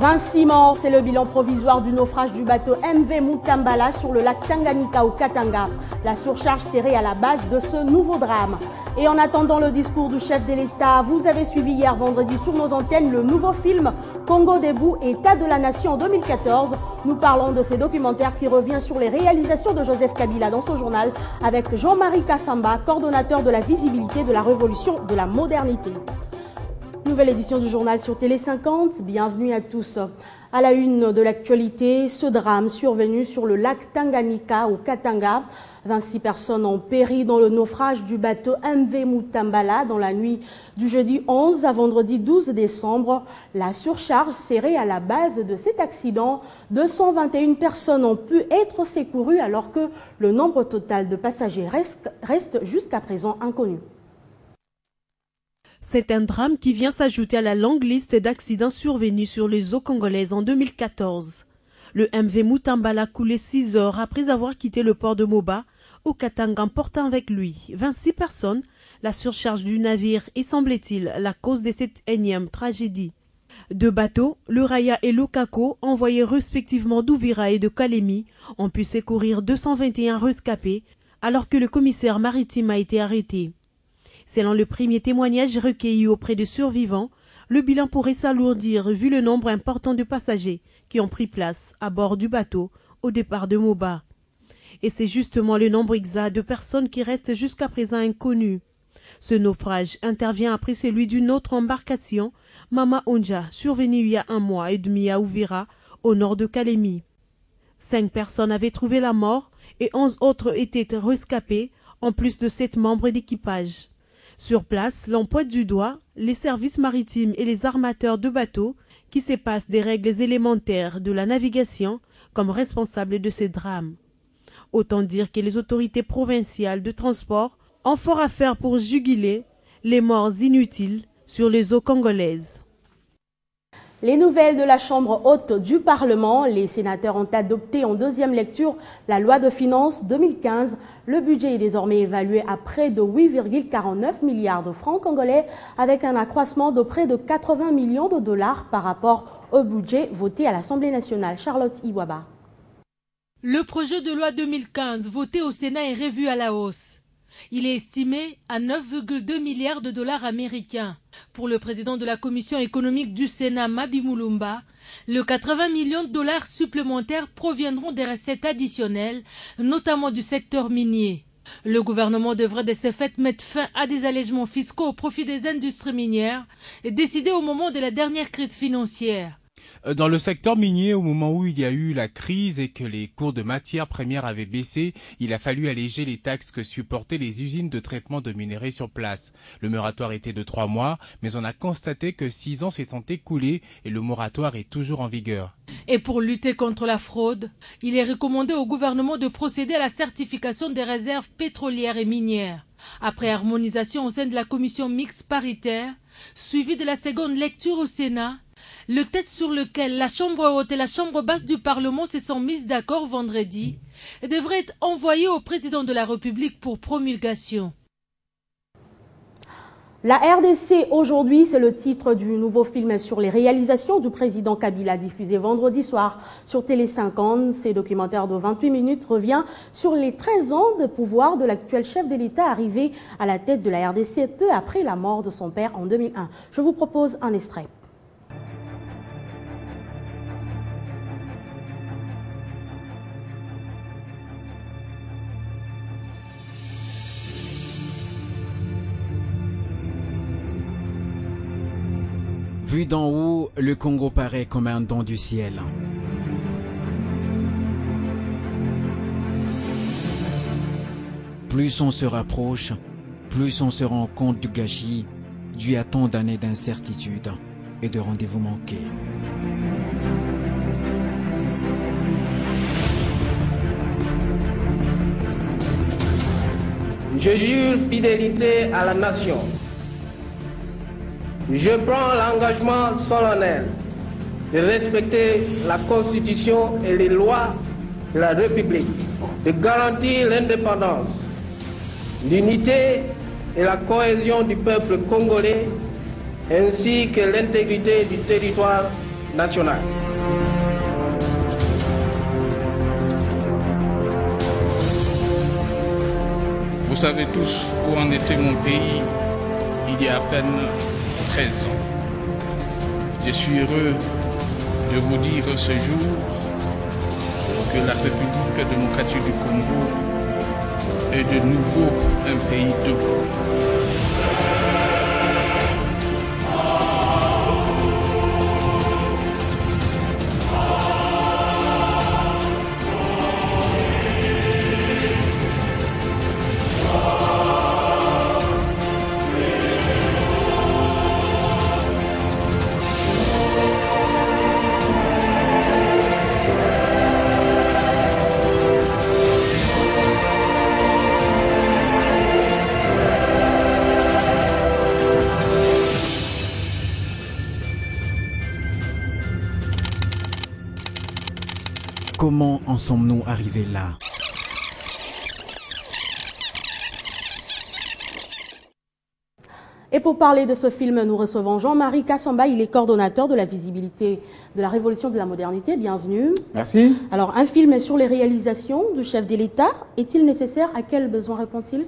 26 morts, c'est le bilan provisoire du naufrage du bateau MV Mutambala sur le lac Tanganyika au Katanga. La surcharge serrée à la base de ce nouveau drame. Et en attendant le discours du chef de l'État, vous avez suivi hier vendredi sur nos antennes le nouveau film Congo debout, État de la Nation en 2014. Nous parlons de ces documentaires qui revient sur les réalisations de Joseph Kabila dans ce journal avec Jean-Marie Kassamba, coordonnateur de la visibilité de la révolution de la modernité. Nouvelle édition du journal sur Télé 50, bienvenue à tous. À la une de l'actualité, ce drame survenu sur le lac Tanganyika au Katanga. 26 personnes ont péri dans le naufrage du bateau MV Mutambala dans la nuit du jeudi 11 à vendredi 12 décembre. La surcharge serrée à la base de cet accident. 221 personnes ont pu être secourues alors que le nombre total de passagers reste jusqu'à présent inconnu. C'est un drame qui vient s'ajouter à la longue liste d'accidents survenus sur les eaux congolaises en 2014. Le MV Mutambala a coulé 6 heures après avoir quitté le port de Moba, au Katanga, emportant avec lui 26 personnes. La surcharge du navire est, semble-t-il, la cause de cette énième tragédie. 2 bateaux, le Raya et le Kako, envoyés respectivement d'Ouvira et de Kalemi, ont pu secourir 221 rescapés, alors que le commissaire maritime a été arrêté. Selon le premier témoignage recueilli auprès de survivants, le bilan pourrait s'alourdir vu le nombre important de passagers qui ont pris place à bord du bateau au départ de Moba. Et c'est justement le nombre exact de personnes qui restent jusqu'à présent inconnues. Ce naufrage intervient après celui d'une autre embarcation, Mama Onja, survenue il y a 1 mois et demi à Ouvira, au nord de Kalemi. 5 personnes avaient trouvé la mort et 11 autres étaient rescapées, en plus de 7 membres d'équipage. Sur place, l'on pointe du doigt les services maritimes et les armateurs de bateaux qui se passent des règles élémentaires de la navigation comme responsables de ces drames. Autant dire que les autorités provinciales de transport ont fort à faire pour juguler les morts inutiles sur les eaux congolaises. Les nouvelles de la Chambre haute du Parlement. Les sénateurs ont adopté en deuxième lecture la loi de finances 2015. Le budget est désormais évalué à près de 8,49 milliards de francs congolais avec un accroissement de près de 80 millions de dollars par rapport au budget voté à l'Assemblée nationale. Charlotte Iwaba. Le projet de loi 2015 voté au Sénat est revu à la hausse. Il est estimé à 9,2 milliards de dollars américains. Pour le président de la commission économique du Sénat, Mabi Mulumba, les 80 millions de dollars supplémentaires proviendront des recettes additionnelles, notamment du secteur minier. Le gouvernement devrait de ce fait mettre fin à des allègements fiscaux au profit des industries minières, décidés au moment de la dernière crise financière. Dans le secteur minier, au moment où il y a eu la crise et que les cours de matières premières avaient baissé, il a fallu alléger les taxes que supportaient les usines de traitement de minerais sur place. Le moratoire était de 3 mois, mais on a constaté que 6 ans se sont écoulés et le moratoire est toujours en vigueur. Et pour lutter contre la fraude, il est recommandé au gouvernement de procéder à la certification des réserves pétrolières et minières. Après harmonisation au sein de la commission mixte paritaire, suivie de la seconde lecture au Sénat, le texte sur lequel la Chambre haute et la Chambre basse du Parlement se sont mises d'accord vendredi devrait être envoyé au président de la République pour promulgation. La RDC aujourd'hui, c'est le titre du nouveau film sur les réalisations du président Kabila diffusé vendredi soir sur Télé 50. Ce documentaire de 28 minutes revient sur les 13 ans de pouvoir de l'actuel chef de l'État arrivé à la tête de la RDC peu après la mort de son père en 2001. Je vous propose un extrait. Vu d'en haut, le Congo paraît comme un don du ciel. Plus on se rapproche, plus on se rend compte du gâchis dû à tant d'années d'incertitude et de rendez-vous manqués. Je jure fidélité à la nation. Je prends l'engagement solennel de respecter la Constitution et les lois de la République, de garantir l'indépendance, l'unité et la cohésion du peuple congolais, ainsi que l'intégrité du territoire nationale. Vous savez tous où en était mon pays il y a à peine 13 ans. Je suis heureux de vous dire ce jour que la République démocratique du Congo est de nouveau un pays debout. Comment en sommes-nous arrivés là? Et pour parler de ce film, nous recevons Jean-Marie Kassamba, il est coordonnateur de la visibilité de la Révolution de la modernité. Bienvenue. Merci. Alors, un film sur les réalisations du chef de l'État, est-il nécessaire? À quel besoin répond-il?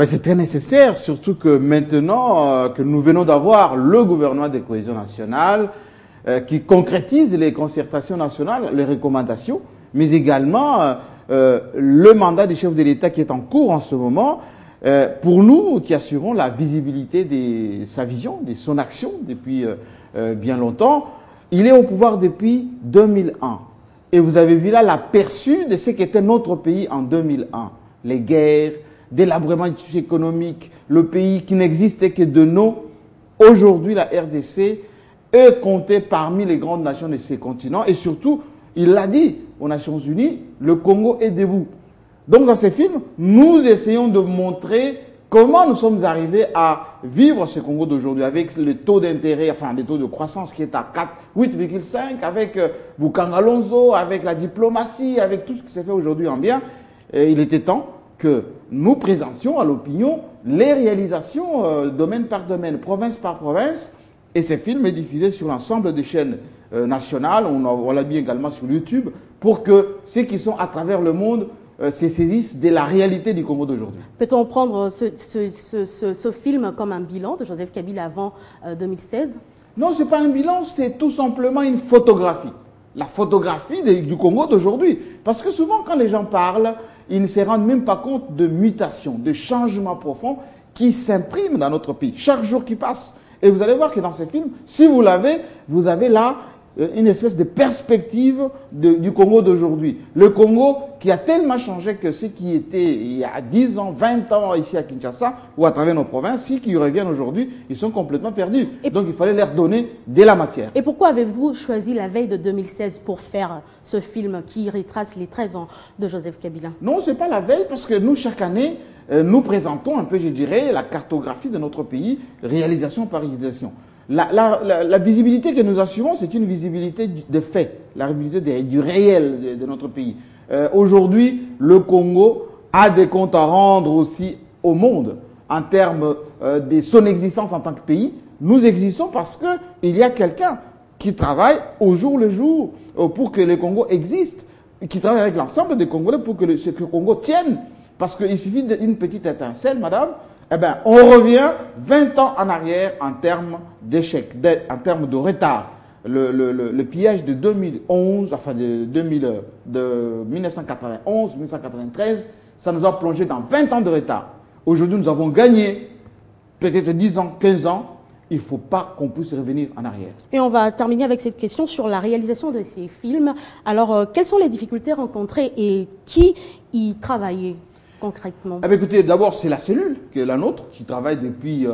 C'est très nécessaire, surtout que maintenant que nous venons d'avoir le gouvernement de cohésion nationale qui concrétise les concertations nationales, les recommandations, mais également le mandat du chef de l'État qui est en cours en ce moment, pour nous qui assurons la visibilité de sa vision, de son action depuis bien longtemps. Il est au pouvoir depuis 2001. Et vous avez vu là l'aperçu de ce qu'était notre pays en 2001. Les guerres, délabrement économique, le pays qui n'existait que de nous. Aujourd'hui, la RDC est comptée parmi les grandes nations de ces continents. Et surtout, il l'a dit aux Nations Unies, le Congo est debout. Donc dans ces films, nous essayons de montrer comment nous sommes arrivés à vivre ce Congo d'aujourd'hui avec le taux d'intérêt, enfin le taux de croissance qui est à 8,5, avec Bukanga Lonzo, avec la diplomatie, avec tout ce qui s'est fait aujourd'hui en bien. Et il était temps que nous présentions à l'opinion les réalisations domaine par domaine, province par province. Et ces films est diffusé sur l'ensemble des chaînes nationales, on l'a mis également sur YouTube, pour que ceux qui sont à travers le monde se saisissent de la réalité du Congo d'aujourd'hui. Peut-on prendre ce film comme un bilan de Joseph Kabila avant 2016? Non, ce n'est pas un bilan, c'est tout simplement une photographie. La photographie du Congo d'aujourd'hui. Parce que souvent, quand les gens parlent, ils ne se rendent même pas compte de mutations, de changements profonds qui s'impriment dans notre pays, chaque jour qui passe. Et vous allez voir que dans ces films, si vous l'avez, vous avez là une espèce de perspective du Congo d'aujourd'hui. Le Congo qui a tellement changé que ceux qui étaient il y a 10 ans, 20 ans ici à Kinshasa ou à travers nos provinces, ceux qui reviennent aujourd'hui, ils sont complètement perdus. Donc il fallait leur donner de la matière. Et pourquoi avez-vous choisi la veille de 2016 pour faire ce film qui retrace les 13 ans de Joseph Kabila? Non, ce n'est pas la veille parce que nous, chaque année, nous présentons un peu, je dirais, la cartographie de notre pays, réalisation par réalisation. La visibilité que nous assurons, c'est une visibilité des faits, la visibilité du réel de notre pays. Aujourd'hui, le Congo a des comptes à rendre aussi au monde en termes de son existence en tant que pays. Nous existons parce qu'il y a quelqu'un qui travaille au jour le jour pour que le Congo existe, qui travaille avec l'ensemble des Congolais pour que le Congo tienne. Parce qu'il suffit d'une petite étincelle, madame, eh bien, on revient 20 ans en arrière en termes d'échec, en termes de retard. Le pillage de 2011, enfin de 1991-1993, ça nous a plongé dans 20 ans de retard. Aujourd'hui, nous avons gagné peut-être 10 ans, 15 ans. Il ne faut pas qu'on puisse revenir en arrière. Et on va terminer avec cette question sur la réalisation de ces films. Alors, quelles sont les difficultés rencontrées et qui y travaillait concrètement? Écoutez, d'abord, c'est la cellule, qui est la nôtre, qui travaille depuis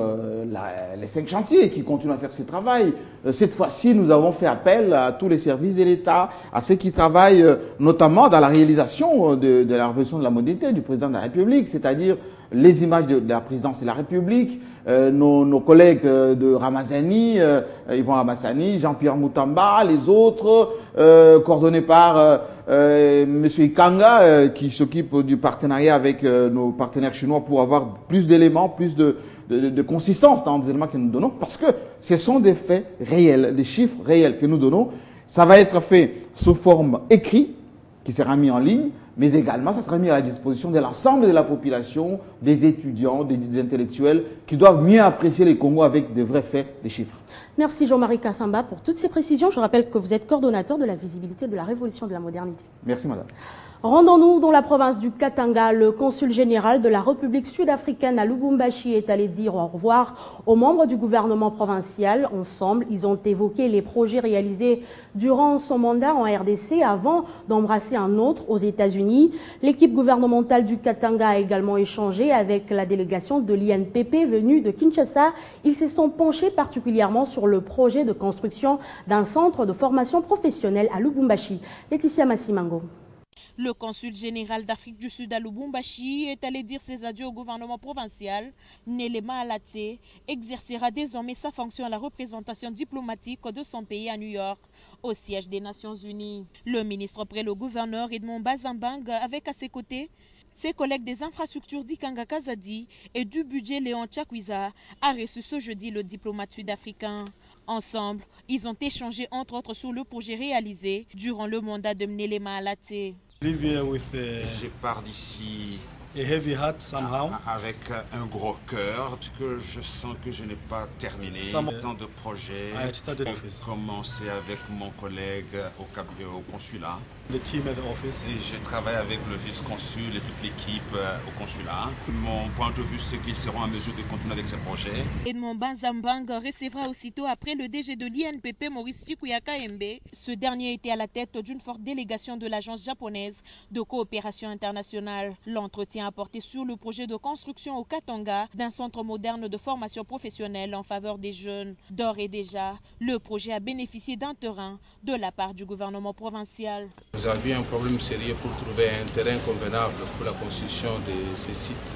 les 5 chantiers et qui continue à faire ce travail. Cette fois-ci, nous avons fait appel à tous les services de l'État, à ceux qui travaillent notamment dans la réalisation de la révolution de la modernité du président de la République, c'est-à-dire les images de la présidence de la République, nos collègues de Ramazani, Yvon Ramassani, Jean-Pierre Moutamba, les autres, coordonnés par M. Ikanga, qui s'occupe du partenariat avec nos partenaires chinois pour avoir plus d'éléments, plus de consistance dans les éléments que nous donnons, parce que ce sont des faits réels, des chiffres réels que nous donnons. Ça va être fait sous forme écrite, qui sera mis en ligne, mais également ça sera mis à la disposition de l'ensemble de la population, des étudiants, des intellectuels qui doivent mieux apprécier les Congos avec de vrais faits, des chiffres. Merci Jean-Marie Kassamba pour toutes ces précisions. Je rappelle que vous êtes coordonnateur de la visibilité de la révolution de la modernité. Merci madame. Rendons-nous dans la province du Katanga. Le consul général de la République sud-africaine à Lubumbashi est allé dire au revoir aux membres du gouvernement provincial. Ensemble, ils ont évoqué les projets réalisés durant son mandat en RDC avant d'embrasser un autre aux États-Unis. L'équipe gouvernementale du Katanga a également échangé avec la délégation de l'INPP venue de Kinshasa. Ils se sont penchés particulièrement sur le projet de construction d'un centre de formation professionnelle à Lubumbashi. Laetitia Massimango. Le consul général d'Afrique du Sud à Lubumbashi est allé dire ses adieux au gouvernement provincial. Nelema Alaté exercera désormais sa fonction à la représentation diplomatique de son pays à New York, au siège des Nations Unies. Le ministre près le gouverneur Edmond Bazambang, avec à ses côtés ses collègues des infrastructures d'Ikanga Kazadi et du budget Léon Tchakwiza, a reçu ce jeudi le diplomate sud-africain. Ensemble, ils ont échangé entre autres sur le projet réalisé durant le mandat de Nelema Alaté. Je pars d'ici avec un gros cœur, parce que je sens que je n'ai pas terminé tant de projets. J'ai commencé avec mon collègue au consulat. Et je travaille avec le vice-consul et toute l'équipe au consulat. Mon point de vue, c'est qu'ils seront en mesure de continuer avec ces projets. Edmond Bazambang recevra aussitôt après le DG de l'INPP, Maurice Chikuyaka Mbe. Ce dernier était à la tête d'une forte délégation de l'agence japonaise de coopération internationale. L'entretien a porté sur le projet de construction au Katanga d'un centre moderne de formation professionnelle en faveur des jeunes. D'ores et déjà, le projet a bénéficié d'un terrain de la part du gouvernement provincial. Nous avions un problème sérieux pour trouver un terrain convenable pour la construction de ce site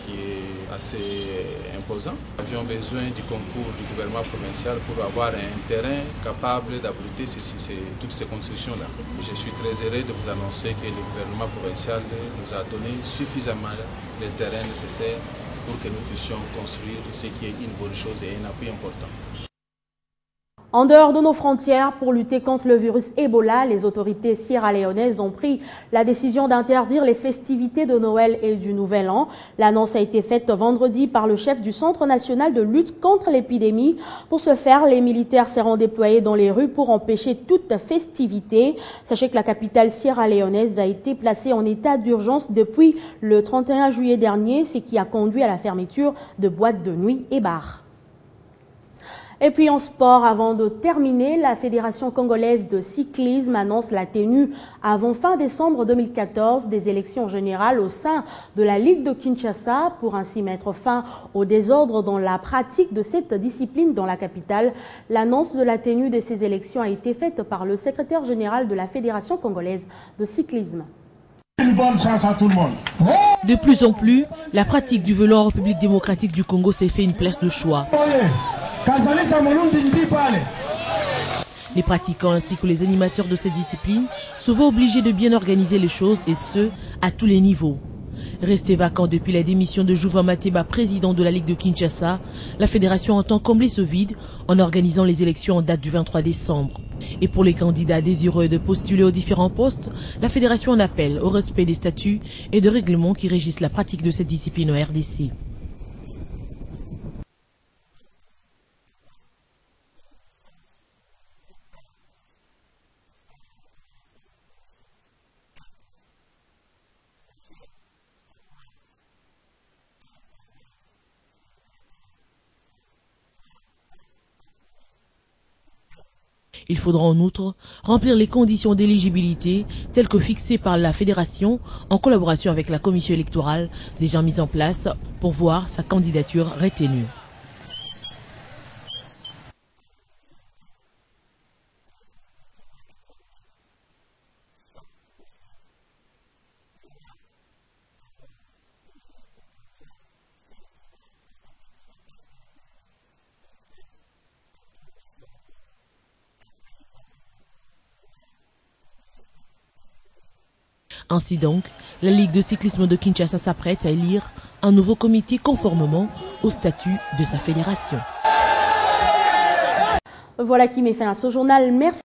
qui est assez imposant. Nous avions besoin du concours du gouvernement provincial pour avoir un terrain capable d'abriter toutes ces constructions-là. Je suis très heureux de vous annoncer que le gouvernement provincial nous a donné suffisamment de terrain nécessaire pour que nous puissions construire ce qui est une bonne chose et un appui important. En dehors de nos frontières, pour lutter contre le virus Ebola, les autorités sierra-léonaises ont pris la décision d'interdire les festivités de Noël et du Nouvel An. L'annonce a été faite vendredi par le chef du Centre national de lutte contre l'épidémie. Pour ce faire, les militaires seront déployés dans les rues pour empêcher toute festivité. Sachez que la capitale sierra-léonaise a été placée en état d'urgence depuis le 31 juillet dernier, ce qui a conduit à la fermeture de boîtes de nuit et bars. Et puis en sport, avant de terminer, la Fédération congolaise de cyclisme annonce la tenue avant fin décembre 2014 des élections générales au sein de la Ligue de Kinshasa pour ainsi mettre fin au désordre dans la pratique de cette discipline dans la capitale. L'annonce de la tenue de ces élections a été faite par le secrétaire général de la Fédération congolaise de cyclisme. Une bonne chance à tout le monde. De plus en plus, la pratique du vélo en République démocratique du Congo s'est fait une place de choix. Les pratiquants ainsi que les animateurs de cette discipline se voient obligés de bien organiser les choses et ce, à tous les niveaux. Resté vacant depuis la démission de Jouva Mateba, président de la Ligue de Kinshasa, la fédération entend combler ce vide en organisant les élections en date du 23 décembre. Et pour les candidats désireux de postuler aux différents postes, la fédération en appelle au respect des statuts et de règlements qui régissent la pratique de cette discipline au RDC. Il faudra en outre remplir les conditions d'éligibilité telles que fixées par la fédération en collaboration avec la commission électorale déjà mise en place pour voir sa candidature retenue. Ainsi donc, la Ligue de cyclisme de Kinshasa s'apprête à élire un nouveau comité conformément au statut de sa fédération. Voilà qui met fin à ce journal. Merci.